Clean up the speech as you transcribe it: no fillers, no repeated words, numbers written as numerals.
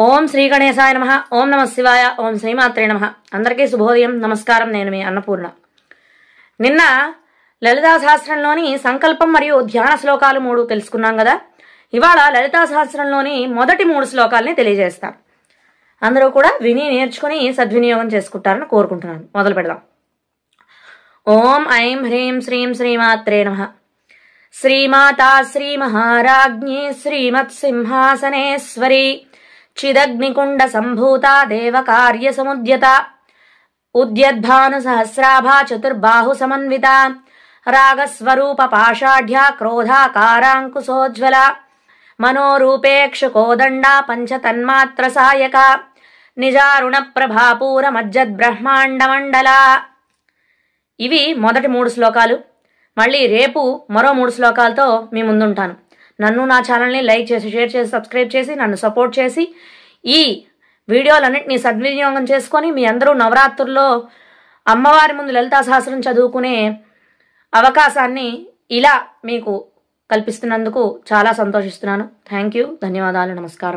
ఓం శ్రీ గణేశాయ నమః. ఓం నమః శివాయ. ఓం శ్రీమాత్రే నమః. అందరికీ శుభోదయం, నమస్కారం. నేను మీ అన్నపూర్ణ. నిన్న లలితా సహస్రంలోని సంకల్పం మరియు ధ్యాన శ్లోకాలు 3 తెలుసుకున్నాం కదా. ఇవాళ లలితా సహస్రంలోని మొదటి 3 శ్లోకాలని తెలియజేస్తాం. అందరూ కూడా విని నేర్చుకుని సద్వినియోగం చేసుకుంటారని కోరుకుంటున్నాను. మొదలు పెడదాం. ఓం ఐం హ్రీం శ్రీం శ్రీమాత్రే నమః. శ్రీమాతా శ్రీ మహారాజ్ఞి శ్రీమత్ సింహాసనేశ్వరి చిదగ్నికుండ సంభూత దేవకార్య సముద్యత ఉద్యద్భాను సహస్రాభా చతుర్బాహు సమన్విత రాగస్వరూప పాషాఢ్య క్రోధాకారాంకుశోజ్వల మనోరూపేక్షు కోదండ పంచతన్మాత్ర సాయక నిజారుణ ప్రభాపూర మజ్జద్ బ్రహ్మాండ మండల. ఇవి మొదటి 3 శ్లోకాలు. మళ్ళీ రేపు మరో 3 శ్లోకాలతో మీ ముందుంటాను. నన్ను నా ఛానల్ని లైక్ చేసి, షేర్ చేసి, సబ్స్క్రైబ్ చేసి, నన్ను సపోర్ట్ చేసి ఈ వీడియోలన్నింటినీ సద్వినియోగం చేసుకొని మీ అందరూ నవరాత్రుల్లో అమ్మవారి ముందు లలితా సహస్రం చదువుకునే అవకాశాన్ని ఇలా మీకు కల్పిస్తున్నందుకు చాలా సంతోషిస్తున్నాను. థ్యాంక్ యూ, ధన్యవాదాలు, నమస్కారం.